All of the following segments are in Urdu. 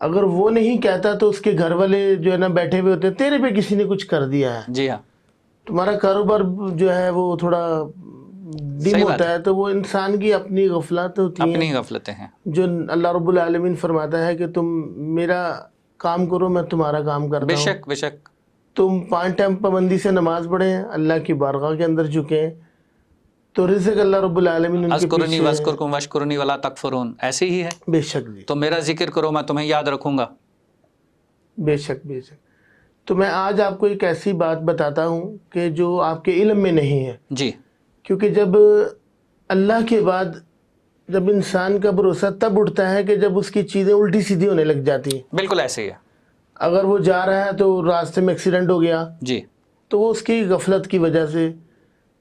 اگر وہ نہیں کہتا تو اس کے گھر والے جو ہے نا بیٹھے ہوئے ہوتے ہیں، تیرے پہ کسی نے کچھ کر دیا ہے، جی ہاں، تمہارا کاروبار جو ہے وہ تھوڑا ڈم صحیح بات ہوتا ہے، تو وہ انسان کی اپنی غفلت ہوتی ہیں اپنی غفلتیں ہیں. جو اللہ رب العالمین فرماتا ہے کہ تم میرا کام کرو، میں تمہارا کام کرتا بے ہوں. شک بے شک. تم 5 ٹائم پابندی سے نماز پڑھیں، اللہ کی بارگاہ کے اندر جھکیں، تو رزق اللہ رب العالمین ان کے اذکرنی پیچھے ہے. واذکرکم واشکرنی ولا تکفرون، ایسے ہی ہے. بے شک جی، تو میرا ذکر کرو میں تمہیں یاد رکھوں گا. بے شک بے شک. تو میں آج آپ کو ایک ایسی بات بتاتا ہوں کہ جو آپ کے علم میں نہیں ہے، جی کیونکہ جب اللہ کے بعد جب انسان کا بھروسہ تب اٹھتا ہے کہ جب اس کی چیزیں الٹی سیدھی ہونے لگ جاتی ہیں. بالکل ایسے ہی ہے. اگر وہ جا رہا ہے تو راستے میں ایکسیڈنٹ ہو گیا جی تو وہ اس کی غفلت کی وجہ سے،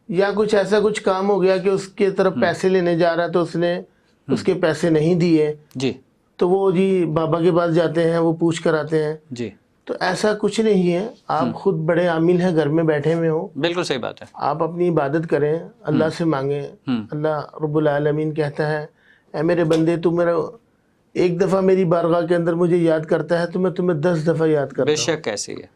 یا کچھ ایسا کچھ کام ہو گیا کہ اس کے طرف پیسے لینے جا رہا تو اس نے اس کے پیسے نہیں دیے، جی تو وہ جی بابا کے پاس جاتے ہیں، وہ پوچھ کر آتے ہیں. جی تو ایسا کچھ نہیں ہے، آپ خود بڑے عامل ہیں، گھر میں بیٹھے ہوئے ہوں، بالکل صحیح بات ہے. آپ اپنی عبادت کریں، اللہ سے مانگیں. اللہ رب العالمین کہتا ہے اے میرے بندے، تو میرا ایک دفعہ میری بارگاہ کے اندر مجھے یاد کرتا ہے تو میں تمہیں 10 دفعہ یاد کرتا بے ہوں. شک ایسے ہی ہے.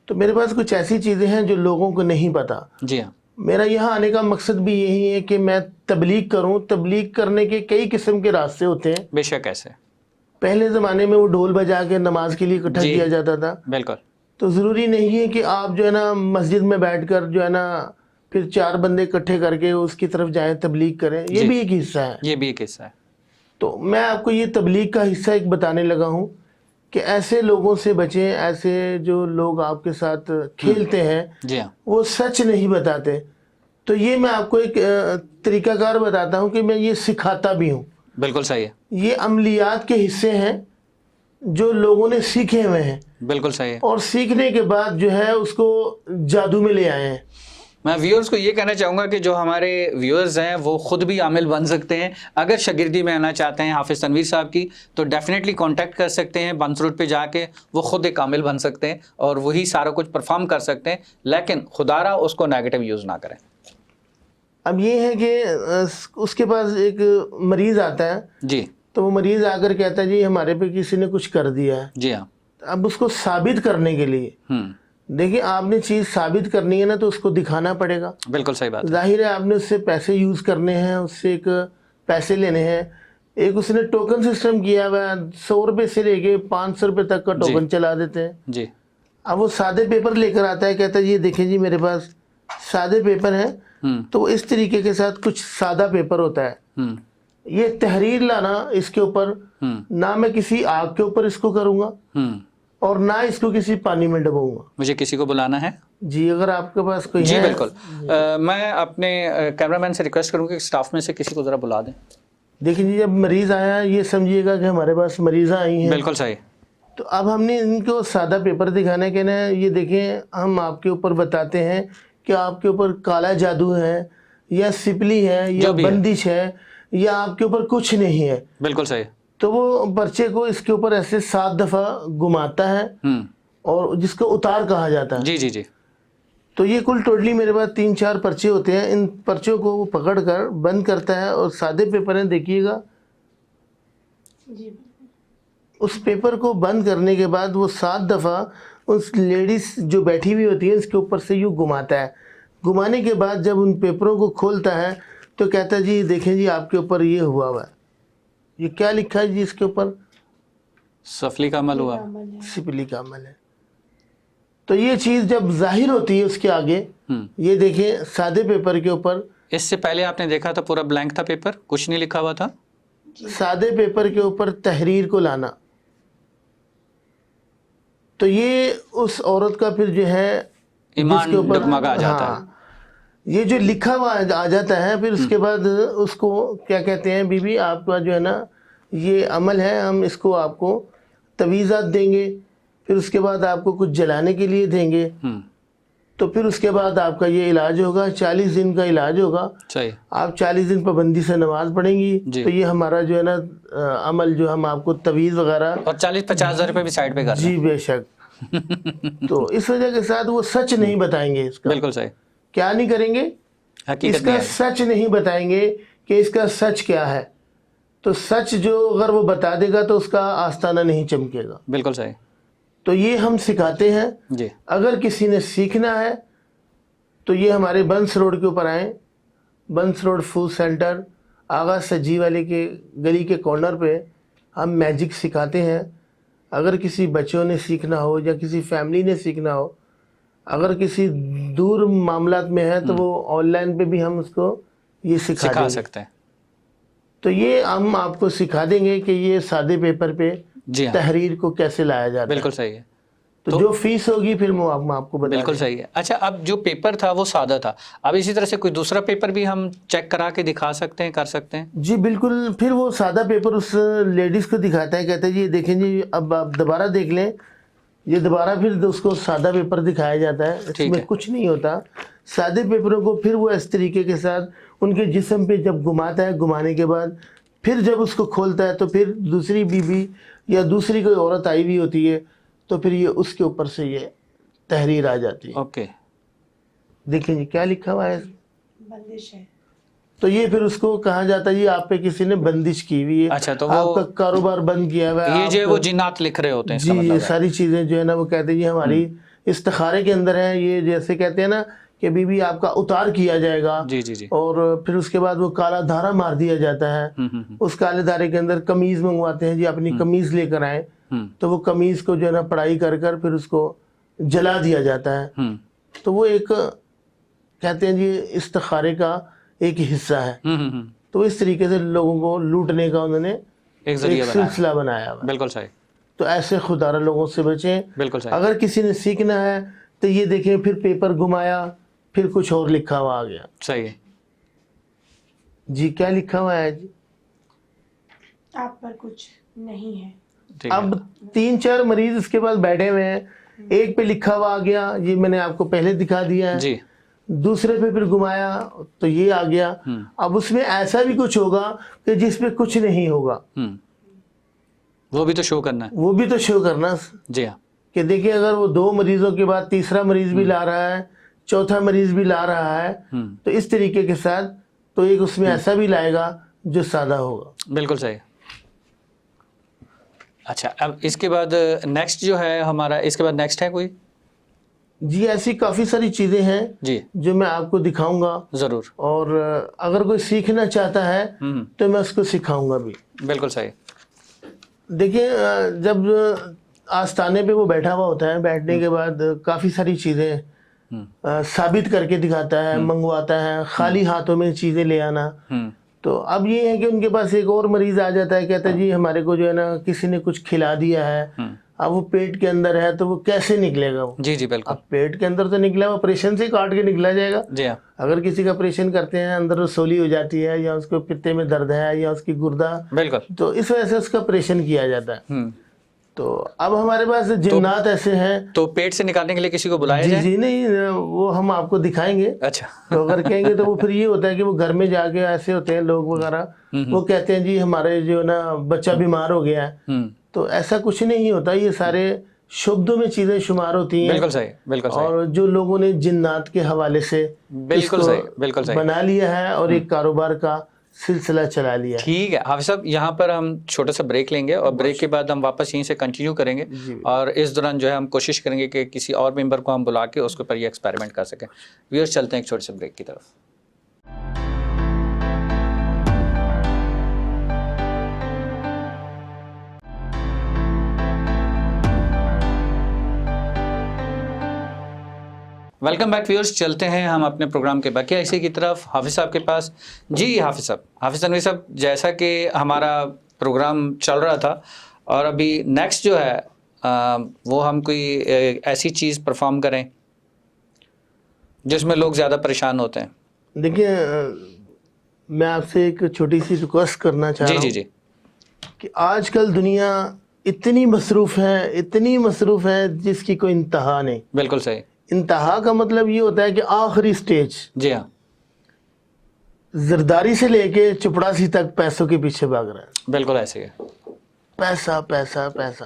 تو میرے پاس کچھ ایسی چیزیں ہیں جو لوگوں کو نہیں پتا. جی ہاں میرا یہاں آنے کا مقصد بھی یہی ہے کہ میں تبلیغ کروں. تبلیغ کرنے کے کئی قسم کے راستے ہوتے ہیں. بے شک ایسے. پہلے زمانے میں وہ ڈھول بجا کے نماز کے لیے اکٹھا کیا جاتا تھا. بالکل. تو ضروری نہیں ہے کہ آپ جو ہے نا مسجد میں بیٹھ کر جو ہے نا پھر 4 بندے اکٹھے کر کے اس کی طرف جائیں، تبلیغ کریں. یہ بھی ایک حصہ ہے. یہ بھی ایک حصہ ہے. تو میں آپ کو یہ تبلیغ کا حصہ ایک بتانے لگا ہوں کہ ایسے لوگوں سے بچیں. ایسے جو لوگ آپ کے ساتھ کھیلتے ہیں، جی ہاں وہ سچ نہیں بتاتے. تو یہ میں آپ کو ایک طریقہ کار بتاتا ہوں کہ میں یہ سکھاتا بھی ہوں. بالکل صحیح ہے. یہ عملیات کے حصے ہیں جو لوگوں نے سیکھے ہوئے ہیں، بالکل صحیح ہے. اور سیکھنے کے بعد جو ہے اس کو جادو میں لے آئے ہیں. میں ویورز کو یہ کہنا چاہوں گا کہ جو ہمارے ویورز ہیں وہ خود بھی عامل بن سکتے ہیں. اگر شاگردی میں آنا چاہتے ہیں حافظ تنویر صاحب کی تو ڈیفینیٹلی کانٹیکٹ کر سکتے ہیں. بنس روڈ پہ جا کے وہ خود ایک عامل بن سکتے ہیں اور وہی سارا کچھ پرفارم کر سکتے ہیں، لیکن خدارا اس کو نیگیٹو یوز نہ کریں. اب یہ ہے کہ اس کے پاس ایک مریض آتا ہے، جی تو وہ مریض آ کر کہتا ہے جی ہمارے پہ کسی نے کچھ کر دیا ہے. جی ہاں. اب اس کو ثابت کرنے کے لیے، دیکھیں آپ نے چیز ثابت کرنی ہے نا تو اس کو دکھانا پڑے گا. بالکل صحیح بات. ظاہر ہے آپ نے اس سے پیسے یوز کرنے ہیں، اس سے ایک پیسے لینے ہیں. ایک اس نے ٹوکن سسٹم کیا ہوا ہے، 100 روپے سے لے کے 500 روپے تک کا ٹوکن چلا دیتے ہیں. جی اب وہ سادے پیپر لے کر آتا ہے، کہتا ہے یہ دیکھیں جی میرے پاس سادے پیپر ہیں. تو اس طریقے کے ساتھ کچھ سادہ پیپر ہوتا ہے. یہ تحریر لانا اس کے اوپر، نہ میں کسی آگ کے اوپر اس کو کروں گا اور نہ اس کو کسی پانی میں ڈبوں گا. مجھے کسی کو بلانا ہے. جی اگر آپ کے پاس کوئی جی ہے. بالکل. میں اپنے کیمرہ مین سے ریکویسٹ کروں کہ اسٹاف میں سے کسی کو ذرا بلا دیں. دیکھیں جی جب مریض آیا یہ سمجھیے گا کہ ہمارے پاس مریضاں آئی ہیں. بالکل صحیح. تو اب ہم نے ان کو سادہ پیپر دکھانا ہے کہ نا یہ دیکھیں ہم آپ کے اوپر بتاتے ہیں کہ آپ کے اوپر کالا جادو ہے یا سپلی ہے یا بندش ہے یا آپ کے اوپر کچھ نہیں ہے. بالکل صحیح. تو وہ پرچے کو اس کے اوپر ایسے 7 دفعہ گھماتا ہے اور جس کو اتار کہا جاتا ہے. جی جی جی. تو یہ کل ٹوٹلی میرے پاس 3-4 پرچے ہوتے ہیں. ان پرچوں کو وہ پکڑ کر بند کرتا ہے اور سادے پیپر ہیں دیکھیے گا. اس پیپر کو بند کرنے کے بعد وہ 7 دفعہ اس لیڈیز جو بیٹھی ہوئی ہوتی ہے اس کے اوپر سے یوں گھماتا ہے. گھمانے کے بعد جب ان پیپروں کو کھولتا ہے تو کہتا ہے جی دیکھیں جی آپ کے اوپر یہ ہوا ہوا ہے. یہ کیا لکھا ہے جی اس کے اوپر؟ سفلی کا عمل ہوا. سپلی کا عمل ہے. تو یہ چیز جب ظاہر ہوتی ہے اس کے آگے، یہ دیکھیں سادے پیپر کے اوپر. اس سے پہلے آپ نے دیکھا تھا پورا بلینک تھا پیپر، کچھ نہیں لکھا ہوا تھا. سادے پیپر کے اوپر تحریر کو لانا. تو یہ اس عورت کا پھر جو ہے ایمان ڈگمگا جاتا ہے. یہ جو لکھا ہوا آ جاتا ہے. پھر اس کے بعد اس کو کیا کہتے ہیں، بی بی آپ کا جو ہے نا یہ عمل ہے، ہم اس کو آپ کو تویزات دیں گے، پھر اس کے بعد آپ کو کچھ جلانے کے لیے دیں گے. تو پھر اس کے بعد آپ کا یہ علاج ہوگا، 40 دن کا علاج ہوگا. صحیح. آپ 40 دن پابندی سے نماز پڑھیں گی تو یہ ہمارا جو ہے نا عمل جو ہم آپ کو تویز وغیرہ اور 40-50 ہزار روپے بھی سائڈ پہ کرنا. جی بے شک. تو اس وجہ کے ساتھ وہ سچ نہیں بتائیں گے. اس کا بالکل صحیح. کیا نہیں کریں گے؟ اس کا سچ نہیں بتائیں گے کہ اس کا سچ کیا ہے. تو سچ جو اگر وہ بتا دے گا تو اس کا آستانہ نہیں چمکے گا. بالکل صحیح. تو یہ ہم سکھاتے ہیں. جی. اگر کسی نے سیکھنا ہے تو یہ ہمارے بنس روڈ کے اوپر آئیں. بنس روڈ فوڈ سینٹر آغا سجی والے کے گلی کے کارنر پہ ہم میجک سکھاتے ہیں. اگر کسی بچوں نے سیکھنا ہو یا کسی فیملی نے سیکھنا ہو, اگر کسی دور معاملات میں ہے تو وہ آن لائن پہ بھی ہم اس کو یہ سکھا سکتے ہیں. تو یہ ہم آپ کو سکھا دیں گے کہ یہ سادے پیپر پہ جی ہاں, تحریر کو کیسے لایا جاتا ہے. بالکل صحیح ہے. تو جو فیس ہوگی پھر وہ آپ کو بتا. بالکل صحیح ہے. اچھا, اب جو پیپر تھا وہ سادہ تھا, اب اسی طرح سے کوئی دوسرا پیپر بھی ہم چیک کرا کے دکھا سکتے ہیں, کر سکتے ہیں؟ جی بالکل. پھر وہ سادہ پیپر اس لیڈیز کو دکھاتا ہے, کہتا ہے جی دیکھیں جی اب آپ دوبارہ دیکھ لیں. یہ دوبارہ پھر اس کو سادہ پیپر دکھایا جاتا ہے. اس میں کچھ نہیں ہوتا. سادے پیپروں کو پھر وہ اس طریقے کے ساتھ ان کے جسم پہ جب گھماتا ہے, گھمانے کے بعد پھر جب اس کو کھولتا ہے تو پھر دوسری بیوی یا دوسری کوئی عورت آئی ہوئی ہوتی ہے تو پھر یہ اس کے اوپر سے یہ تحریر آ جاتی ہے. اوکے, دیکھیں جی کیا لکھا ہوا ہے. بندش ہے. تو یہ پھر اس کو کہا جاتا ہے جی آپ پہ کسی نے بندش کی ہوئی ہے. اچھا, تو آپ کا کاروبار بند کیا ہوا ہے. یہ جو وہ جنات لکھ رہے ہوتے ہیں. جی یہ ساری چیزیں جو ہے نا وہ کہتے ہیں یہ ہماری استخارے کے اندر ہیں. یہ جیسے کہتے ہیں نا کہ بی بی آپ کا اتار کیا جائے گا. جی جی جی. اور پھر اس کے بعد وہ کالا دھارا مار دیا جاتا ہے. اس کالے دھارے کے اندر قمیض منگواتے ہیں جی اپنی قمیض لے کر آئیں. تو وہ قمیض کو جو ہے نا پڑھائی کر کر پھر اس کو جلا دیا جاتا ہے. تو وہ ایک کہتے ہیں جی استخارے کا ایک حصہ ہے. تو اس طریقے سے لوگوں کو لوٹنے کا انہوں نے ایک سلسلہ بنایا ہوا. بالکل صحیح. تو ایسے خودارہ لوگوں سے بچیں. بالکل صحیح. اگر کسی نے سیکھنا ہے تو یہ دیکھیں پھر پیپر گھمایا پھر کچھ اور لکھا ہوا آ گیا. صحیح ہے. جی کیا لکھا ہوا ہے جی؟ آپ پر کچھ نہیں ہے. اب 3-4 مریض اس کے پاس بیٹھے ہوئے ہیں. ایک پہ لکھا ہوا آ گیا, یہ میں نے آپ کو پہلے دکھا دیا ہے. جی. دوسرے پہ پھر گھمایا تو یہ آ گیا. اب اس میں ایسا بھی کچھ ہوگا کہ جس پہ کچھ نہیں ہوگا, وہ بھی تو شو کرنا ہے. وہ بھی تو شو کرنا. جی ہاں. کہ دیکھیں اگر وہ 2 مریضوں کے بعد تیسرا مریض بھی لا رہا ہے, چوتھا مریض بھی لا رہا ہے, تو اس طریقے کے ساتھ تو ایک اس میں ایسا بھی لائے گا جو سادہ ہوگا. بالکل صحیح. اچھا, اب اس کے بعد نیکسٹ جو ہے ہمارا, اس کے بعد نیکسٹ ہے کوئی؟ جی ایسی کافی ساری چیزیں ہیں جی جو میں آپ کو دکھاؤں گا. ضرور. اور اگر کوئی سیکھنا چاہتا ہے تو میں اس کو سکھاؤں گا بھی. بالکل صحیح. دیکھیں جب آستانے پہ وہ بیٹھا ہوا ہوتا ہے, بیٹھنے کے بعد کافی ساری چیزیں ثابت کر کے دکھاتا ہے, منگواتا ہے. خالی ہاتھوں میں چیزیں لے آنا. تو اب یہ ہے کہ ان کے پاس ایک اور مریض آ جاتا ہے, کہتا ہے جی ہمارے کو جو ہے نا کسی نے کچھ کھلا دیا ہے. اب وہ پیٹ کے اندر ہے تو وہ کیسے نکلے گا؟ وہ جی جی بالکل. اب پیٹ کے اندر تو نکلا, وہ آپریشن سے کاٹ کے نکلا جائے گا. جی ہاں. اگر کسی کا آپریشن کرتے ہیں اندر رسولی ہو جاتی ہے یا اس کو پتے میں درد ہے یا اس کی گردہ, بالکل, تو اس وجہ سے اس کا آپریشن کیا جاتا ہے. تو اب ہمارے پاس جنات ایسے ہیں. تو پیٹ سے نکالنے کے لیے کسی کو بلایا جائے؟ جی نہیں, وہ ہم آپ کو دکھائیں گے. اچھا. تو اگر کہیں گے تو وہ پھر یہ ہوتا ہے کہ وہ گھر میں جا کے ایسے ہوتے ہیں لوگ وغیرہ, وہ کہتے ہیں جی ہمارے جو نا بچہ بیمار ہو گیا ہے. تو ایسا کچھ نہیں ہوتا, یہ سارے شبدوں میں چیزیں شمار ہوتی ہیں. بالکل صحیح. بالکل صحیح. اور جو لوگوں نے جنات کے حوالے سے بالکل صحیح. بالکل صحیح بنا لیا ہے اور ایک کاروبار کا سلسلہ چلا لیا. ٹھیک ہے حافظ صاحب, یہاں پر ہم چھوٹا سا بریک لیں گے اور بریک کے بعد ہم واپس یہیں سے کنٹینیو کریں گے. اور اس دوران جو ہے ہم کوشش کریں گے کہ کسی اور ممبر کو ہم بلا کے اس کے اوپر یہ ایکسپیریمنٹ کر سکیں. ویورز چلتے ہیں ایک چھوٹے سے بریک کی طرف. ویلکم بیک ویورز, چلتے ہیں ہم اپنے پروگرام کے باقی حصے کی طرف. حافظ صاحب کے پاس. جی حافظ صاحب, حافظ تنویر صاحب, جیسا کہ ہمارا پروگرام چل رہا تھا اور ابھی نیکسٹ جو ہے وہ ہم کوئی ایسی چیز پرفارم کریں جس میں لوگ زیادہ پریشان ہوتے ہیں. دیکھیں میں آپ سے ایک چھوٹی سی ریکویسٹ کرنا چاہ رہا ہوں. جی جی جی. کہ آج کل دنیا اتنی مصروف ہے جس کی کوئی انتہا نہیں. بالکل صحیح. انتہا کا مطلب یہ ہوتا ہے کہ آخری سٹیج. جی ہاں. زرداری سے لے کے چپڑاسی تک پیسوں کے پیچھے بھاگ رہا ہے. بالکل ایسے ہے. پیسہ پیسہ پیسہ.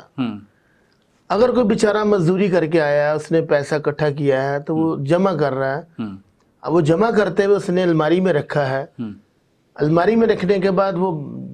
اگر کوئی بیچارہ مزدوری کر کے آیا ہے, اس نے پیسہ اکٹھا کیا ہے تو وہ جمع کر رہا ہے. اب وہ جمع کرتے ہوئے اس نے الماری میں رکھا ہے. الماری میں رکھنے کے بعد وہ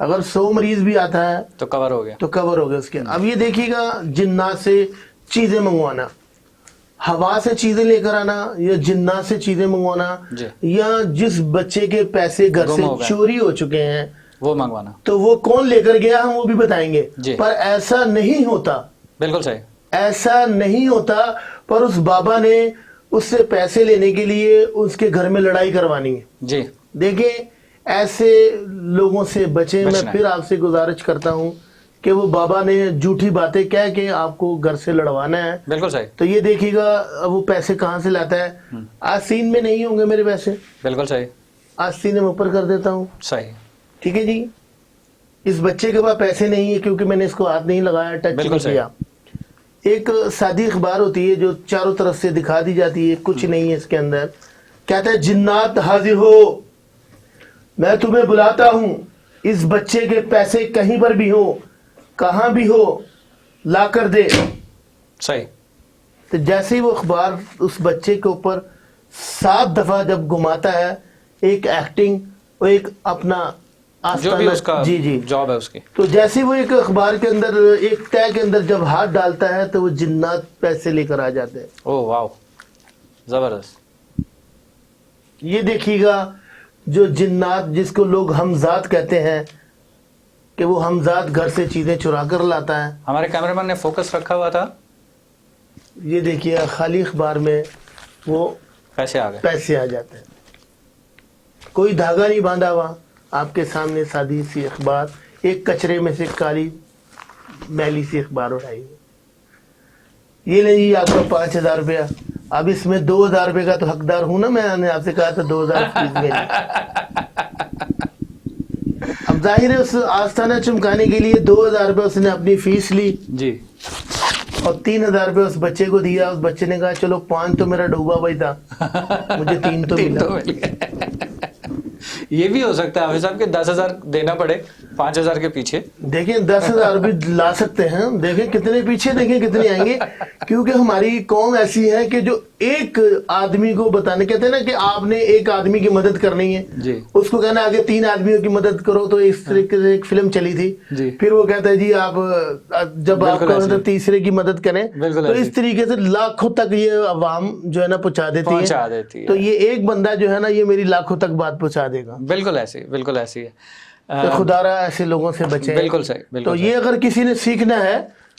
اگر 100 مریض بھی آتا ہے تو کور ہو گیا. تو کور ہو گیا اس کے. اب یہ دیکھیے گا جنات سے چیزیں منگوانا, ہوا سے چیزیں لے کر آنا یا جنات سے چیزیں منگوانا, جی. یا جس بچے کے پیسے گھر گم سے ہو گئے. چوری ہو چکے ہیں وہ منگوانا. تو وہ کون لے کر گیا ہم وہ بھی بتائیں گے. جی. پر ایسا نہیں ہوتا, بالکل صحیح. ایسا نہیں ہوتا, پر اس بابا نے اس سے پیسے لینے کے لیے اس کے گھر میں لڑائی کروانی ہے. جی. دیکھیں ایسے لوگوں سے بچیں. میں بچنا ہے. پھر آپ سے گزارش کرتا ہوں کہ وہ بابا نے جھوٹی باتیں کہہ کے آپ کو گھر سے لڑوانا ہے. بالکل صحیح. تو یہ دیکھیے گا وہ پیسے کہاں سے لاتا ہے. آج سین میں نہیں ہوں گے میرے پیسے, بالکل صحیح. آج سین میں اوپر کر دیتا ہوں. صحیح. ٹھیک ہے جی. اس بچے کے پاس پیسے نہیں ہے کیونکہ میں نے اس کو ہاتھ نہیں لگایا, ٹچ بالکل نہیں صحیح. کیا. ایک سادی اخبار ہوتی ہے جو چاروں طرف سے دکھا دی جاتی ہے, کچھ نہیں ہے اس کے اندر. کہتا ہے جنات حاضر ہو, میں تمہیں بلاتا ہوں, اس بچے کے پیسے کہیں پر بھی ہو, کہاں بھی ہو, لا کر دے. صحیح. تو جیسے ہی وہ اخبار اس بچے کے اوپر 7 دفعہ جب گھماتا ہے, ایک ایکٹنگ اور ایک اپنا جو بھی اس کا جی جی جاب ہے اس کی, تو جیسے وہ ایک اخبار کے اندر ایک طے کے اندر جب ہاتھ ڈالتا ہے تو وہ جنات پیسے لے کر آ جاتے ہیں. او واو, زبردست. یہ دیکھیے گا جو جنات جس کو لوگ ہمزاد کہتے ہیں کہ وہ ہمزاد گھر سے چیزیں چرا کر لاتا ہے. ہمارے کیمرہ مین نے فوکس رکھا ہوا تھا, یہ دیکھیے خالی اخبار میں وہ پیسے آ گئے. پیسے آ جاتے ہیں. کوئی دھاگا نہیں باندھا ہوا, آپ کے سامنے سادی سی اخبار, ایک کچرے میں سے کالی میلی سی اخبار اٹھائی. یہ لیں جی آپ کا 5,000 روپیہ. اب اس میں 2,000 روپے کا تو حقدار ہوں نا, میں نے آپ سے کہا تھا 2,000 فیس میں. اب ظاہر ہے اس آستانہ چمکانے کے لیے 2,000 روپے اس نے اپنی فیس لی جی. اور 3,000 روپے اس بچے کو دیا. اس بچے نے کہا چلو 5 تو میرا ڈوبا بھائی تھا, مجھے 3 تو ملا. یہ بھی ہو سکتا ہے حافظ صاحب کہ 10,000 دینا پڑے 5,000 کے پیچھے. دیکھیں 10,000 بھی لا سکتے ہیں, دیکھیں کتنے پیچھے, دیکھیں کتنے آئیں گے. کیونکہ ہماری قوم ایسی ہے کہ جو ایک آدمی کو بتانے, کہتے ہیں نا کہ آپ نے ایک آدمی کی مدد کرنی ہے, جی. اس کو کہنا آگے 3 آدمیوں کی مدد کرو. تو اس طریقے سے ایک فلم چلی تھی, جی. پھر وہ کہتا ہے جی آپ جب آپ بالکل کو تیسرے کی مدد کریں, بالکل تو ایسے. اس طریقے سے لاکھوں تک یہ عوام جو ہے نا پہنچا دیتی ہے. تو یہ ایک بندہ جو ہے نا یہ میری لاکھوں تک بات پہنچا دے گا. بالکل ایسی, بالکل ایسی ہے. تو خدا را ایسے لوگوں سے بچیں. بالکل صحیح, بالکل. تو یہ اگر کسی نے سیکھنا ہے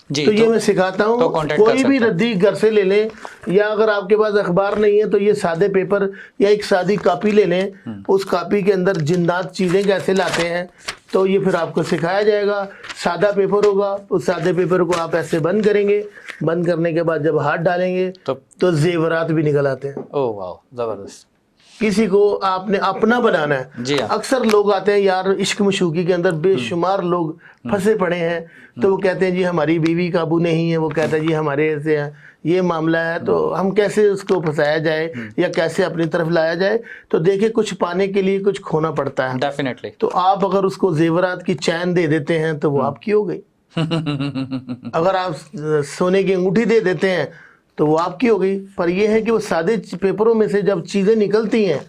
جی, تو یہ میں سکھاتا ہوں. کوئی بھی ردی گھر سے لے لیں, یا اگر آپ کے پاس اخبار نہیں ہے تو یہ سادے پیپر یا ایک سادی کاپی لے لیں. اس کاپی کے اندر جنات چیزیں کیسے لاتے ہیں تو یہ پھر آپ کو سکھایا جائے گا. سادہ پیپر ہوگا, اس سادے پیپر کو آپ ایسے بند کریں گے, بند کرنے کے بعد جب ہاتھ ڈالیں گے تو زیورات بھی نکل آتے ہیں. او واو, زبردست. کسی کو آپ نے اپنا بنانا ہے. جی ہاں. اکثر لوگ آتے ہیں یار عشق مشوقی کے اندر بے شمار لوگ پھنسے پڑے ہیں, تو وہ کہتے ہیں جی ہماری بیوی قابو نہیں ہے, وہ کہتا ہے جی ہمارے ایسے ہیں, یہ معاملہ ہے, تو ہم کیسے اس کو پھنسایا جائے یا کیسے اپنی طرف لایا جائے. تو دیکھیں کچھ پانے کے لیے کچھ کھونا پڑتا ہے. ڈیفینیٹلی. تو آپ اگر اس کو زیورات کی چین دے دیتے ہیں تو وہ آپ کی ہو گئی. اگر آپ سونے کی انگوٹھی دے دیتے ہیں تو وہ آپ کی ہو گئی. پر یہ ہے کہ وہ سادے پیپروں میں سے جب چیزیں نکلتی ہیں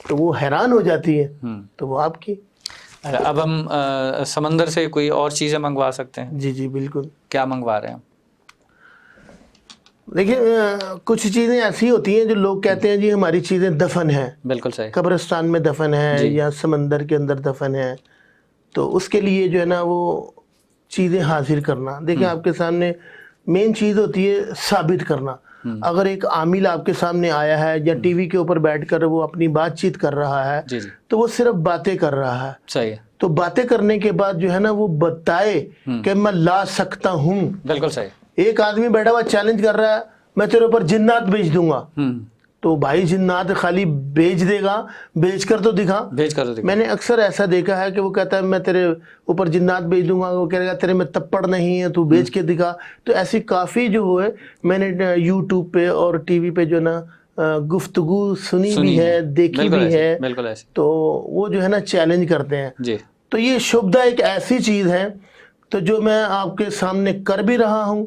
تو وہ حیران ہو جاتی ہے, تو وہ آپ کی. اب ہم سمندر سے کوئی اور چیزیں منگوا سکتے ہیں. جی جی بالکل. کیا منگوا رہے ہیں؟ دیکھیں کچھ چیزیں ایسی ہوتی ہیں جو لوگ کہتے ہیں جی ہماری چیزیں دفن ہیں. بالکل صحیح. قبرستان میں دفن ہے یا سمندر کے اندر دفن ہے, تو اس کے لیے جو ہے نا وہ چیزیں حاصل کرنا. دیکھیں آپ کے سامنے مین چیز ہوتی ہے ثابت کرنا. اگر ایک عامل آپ کے سامنے آیا ہے یا ٹی وی کے اوپر بیٹھ کر وہ اپنی بات چیت کر رہا ہے, تو وہ صرف باتیں کر رہا ہے. صحیح ہے. تو باتیں کرنے کے بعد جو ہے نا وہ بتائے کہ میں لا سکتا ہوں. بالکل صحیح. ایک آدمی بیٹھا ہوا چیلنج کر رہا ہے میں تیرے اوپر جنات بھیج دوں گا, تو بھائی جنات خالی بھیج دے گا, بھیج کر تو دکھا. میں نے اکثر ایسا دیکھا ہے کہ وہ کہتا ہے میں تیرے اوپر جنات بھیج دوں گا, وہ کہے گا تیرے میں تپڑ نہیں ہے تو بھیج کے دکھا. تو ایسی کافی جو ہے میں نے یوٹیوب پہ اور ٹی وی پہ جو نا گفتگو سنی بھی ہے, دیکھی بھی ہے. تو وہ جو ہے نا چیلنج کرتے ہیں. تو یہ شبدہ ایک ایسی چیز ہے تو جو میں آپ کے سامنے کر بھی رہا ہوں,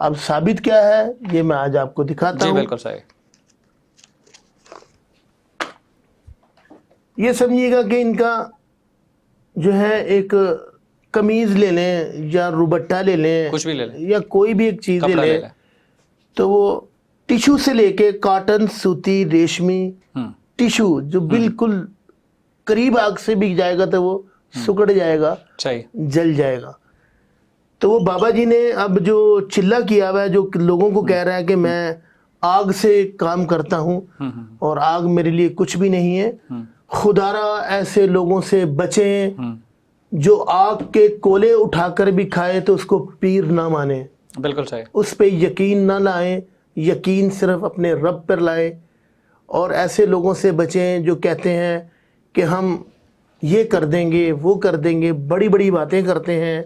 اب ثابت کیا ہے یہ میں آج آپ کو دکھاتا جی ہوں. بالکل صحیح. یہ سمجھیے گا کہ ان کا جو ہے ایک قمیض لے لیں یا روبٹہ لے لیں, کچھ بھی لے لیں, یا کوئی بھی ایک چیز لے کپڑا لے لیں, لیں. تو وہ ٹیشو سے لے کے کاٹن, سوتی, ریشمی ٹیشو جو بالکل قریب آگ سے بک جائے گا تو وہ سکڑ جائے گا, صحیح. جل جائے گا. تو وہ بابا جی نے اب جو چلہ کیا ہوا ہے, جو لوگوں کو کہہ رہا ہے کہ میں آگ سے کام کرتا ہوں اور آگ میرے لیے کچھ بھی نہیں ہے, خدارا ایسے لوگوں سے بچیں جو آگ کے کولے اٹھا کر بھی کھائے تو اس کو پیر نہ مانے, بالکل صحیح. اس پہ یقین نہ لائیں, یقین صرف اپنے رب پر لائیں. اور ایسے لوگوں سے بچیں جو کہتے ہیں کہ ہم یہ کر دیں گے, وہ کر دیں گے, بڑی بڑی باتیں کرتے ہیں.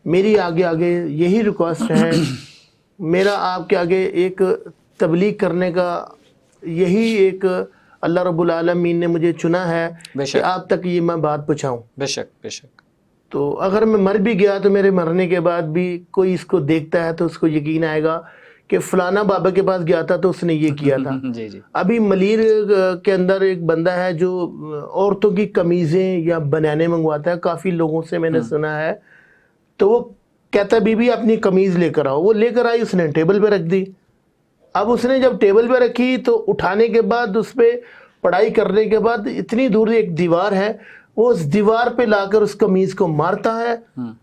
میری آگے یہی ریکویسٹ ہے, میرا آپ کے آگے ایک تبلیغ کرنے کا یہی ایک اللہ رب العالمین نے مجھے چنا ہے کہ آپ تک یہ میں بات پہنچاؤں. بے شک بے شک. تو اگر میں مر بھی گیا تو میرے مرنے کے بعد بھی کوئی اس کو دیکھتا ہے تو اس کو یقین آئے گا کہ فلانا بابا کے پاس گیا تھا تو اس نے یہ کیا تھا. جی جی. ابھی ملیر کے اندر ایک بندہ ہے جو عورتوں کی قمیضیں یا بنیانے منگواتا ہے, کافی لوگوں سے میں نے سنا ہے. تو وہ کہتا ہے بی بی اپنی قمیض لے کر آؤ. وہ لے کر آئی, اس نے ٹیبل پہ رکھ دی. اب اس نے جب ٹیبل پہ رکھی تو اٹھانے کے بعد اس پہ پڑھائی کرنے کے بعد اتنی دور ایک دیوار ہے, وہ اس دیوار پہ لا کر اس قمیض کو مارتا ہے.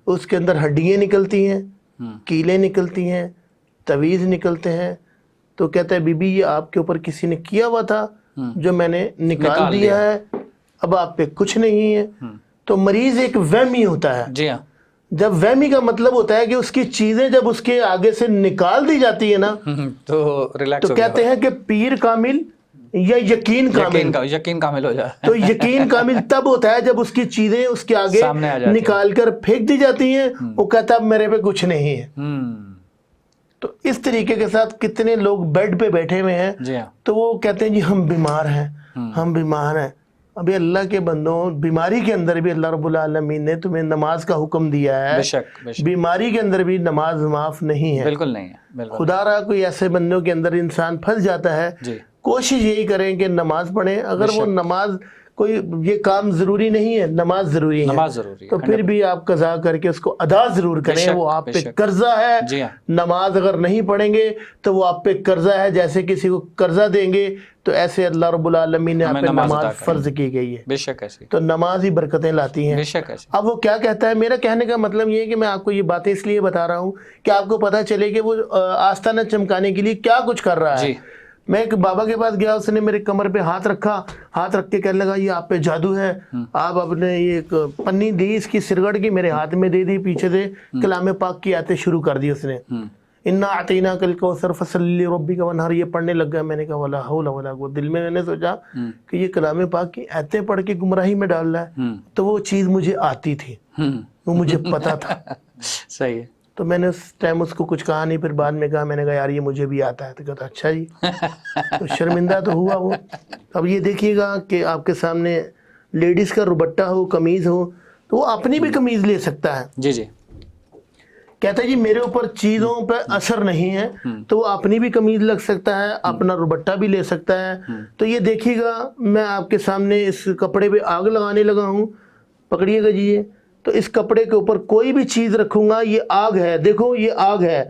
اس کے اندر ہڈیاں نکلتی ہیں, کیلیں نکلتی ہیں, تویز نکلتے ہیں. تو کہتا ہے بی بی یہ آپ کے اوپر کسی نے کیا ہوا تھا جو میں نے نکال دیا ہے, اب آپ پہ کچھ نہیں ہے. تو مریض ایک وہمی ہوتا ہے. جی ہاں. جب وہمی کا مطلب ہوتا ہے کہ اس کی چیزیں جب اس کے آگے سے نکال دی جاتی ہے نا تو ریلیکس تو کہتے ہیں کہ پیر کامل یا یقین کامل. یقین کامل ہو جائے. تو یقین کامل تب ہوتا ہے جب اس کی چیزیں اس کے آگے سامنے آ جاتی نکال کر پھینک دی جاتی ہیں. وہ کہتا اب میرے پہ کچھ نہیں ہے. تو اس طریقے کے ساتھ کتنے لوگ بیڈ پہ بیٹھے ہوئے ہیں, جی ہاں. تو وہ کہتے ہیں جی ہم بیمار ہیں, ہم بیمار ہیں. ابھی اللہ کے بندوں, بیماری کے اندر بھی اللہ رب العالمین نے تمہیں نماز کا حکم دیا ہے. بے شک بے شک. بیماری کے اندر بھی نماز معاف نہیں ہے. بالکل نہیں ہے. بالکل. خدا را کوئی ایسے بندوں کے اندر انسان پھنس جاتا ہے, جی. کوشش یہی کریں کہ نماز پڑھیں. اگر وہ نماز کوئی یہ کام ضروری نہیں ہے, نماز ضروری ہے, نماز ضروری تو پھر بھی آپ قضا کر کے اس کو ادا ضرور کریں. وہ آپ پہ قرضہ ہے. جی ہاں. نماز اگر نہیں پڑھیں گے تو وہ آپ پہ قرضہ ہے. جیسے کسی کو قرضہ دیں گے تو ایسے اللہ رب العالمین نے آپ پہ نماز فرض کی گئی ہے. بے شک ایسی. تو نماز ہی برکتیں لاتی ہیں. بے شک ایسی. اب وہ کیا کہتا ہے, میرا کہنے کا مطلب یہ ہے کہ میں آپ کو یہ باتیں اس لیے بتا رہا ہوں کہ آپ کو پتہ چلے کہ وہ آستانہ چمکانے کے لیے کیا کچھ کر رہا ہے. میں ایک بابا کے پاس گیا, اس نے میرے کمر پہ ہاتھ رکھا, ہاتھ رکھ کے کہنے لگا یہ آپ پہ جادو ہے. آپ اپنے یہ ایک پنی دی اس کی سرگڑ کی میرے ہاتھ میں دے دی, پیچھے سے کلام پاک کی آیتیں شروع کر دی اس نے. انا اعطیناک الکوثر فصلی لربک وانحر, یہ پڑھنے لگ گیا. میں نے کہا ولا حول ولا قوت. دل میں نے سوچا کہ یہ کلام پاک کی آیتیں پڑھ کے گمراہی میں ڈال رہا ہے. تو وہ چیز مجھے آتی تھی, وہ مجھے پتا تھا. صحیح ہے. تو میں نے اس ٹائم اس کو کچھ کہا نہیں. پھر بعد میں کہا, میں نے کہا یار یہ مجھے بھی آتا ہے. تو کہتا اچھا جی. تو شرمندہ تو ہوا وہ. اب یہ دیکھیے گا کہ آپ کے سامنے لیڈیز کا روبٹہ ہو, قمیض ہو, تو وہ اپنی بھی قمیض لے سکتا ہے. جی جی. کہتا ہے جی میرے اوپر چیزوں پہ اثر نہیں ہے, تو وہ اپنی بھی قمیض لگ سکتا ہے, اپنا روبٹہ بھی لے سکتا ہے. تو یہ دیکھیے گا, میں آپ کے سامنے اس کپڑے پہ آگ لگانے لگا ہوں. پکڑیے گا جی یہ. تو اس کپڑے کے اوپر کوئی بھی چیز رکھوں گا, یہ آگ ہے, دیکھو یہ آگ ہے.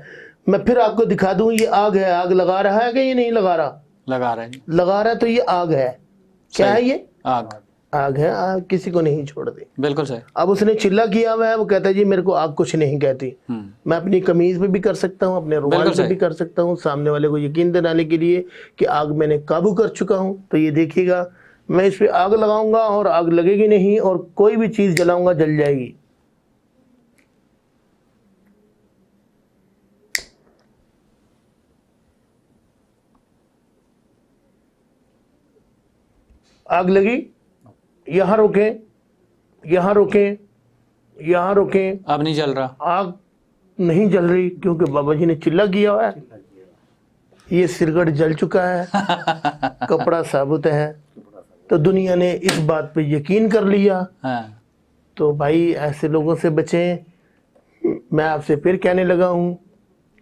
میں پھر آپ کو دکھا دوں, یہ آگ ہے. آگ لگا رہا ہے کہ یہ نہیں لگا رہا؟ لگا رہا ہے. لگا رہا ہے. تو یہ آگ ہے. کیا ہے یہ؟ آگ. آگ ہے. آگ کسی کو نہیں چھوڑ دی. بالکل صحیح. اب اس نے چلہ کیا ہوا ہے, وہ کہتا ہے جی میرے کو آگ کچھ نہیں کہتی. میں اپنی قمیض پہ بھی کر سکتا ہوں, اپنے رومال پہ بھی کر سکتا ہوں, سامنے والے کو یقین دلانے کے لیے کہ آگ میں نے قابو کر چکا ہوں. تو یہ دیکھیے گا, میں اس پہ آگ لگاؤں گا اور آگ لگے گی نہیں, اور کوئی بھی چیز جلاؤں گا جل جائے گی. آگ لگی, یہاں روکیں, یہاں روکیں, یہاں روکیں. اب نہیں جل رہا. آگ نہیں جل رہی کیونکہ بابا جی نے چلہ کیا ہوا ہے. یہ سرگڑ جل چکا ہے, کپڑا ثابت ہے. تو دنیا نے اس بات پہ یقین کر لیا. تو بھائی ایسے لوگوں سے بچیں. میں آپ سے پھر کہنے لگا ہوں,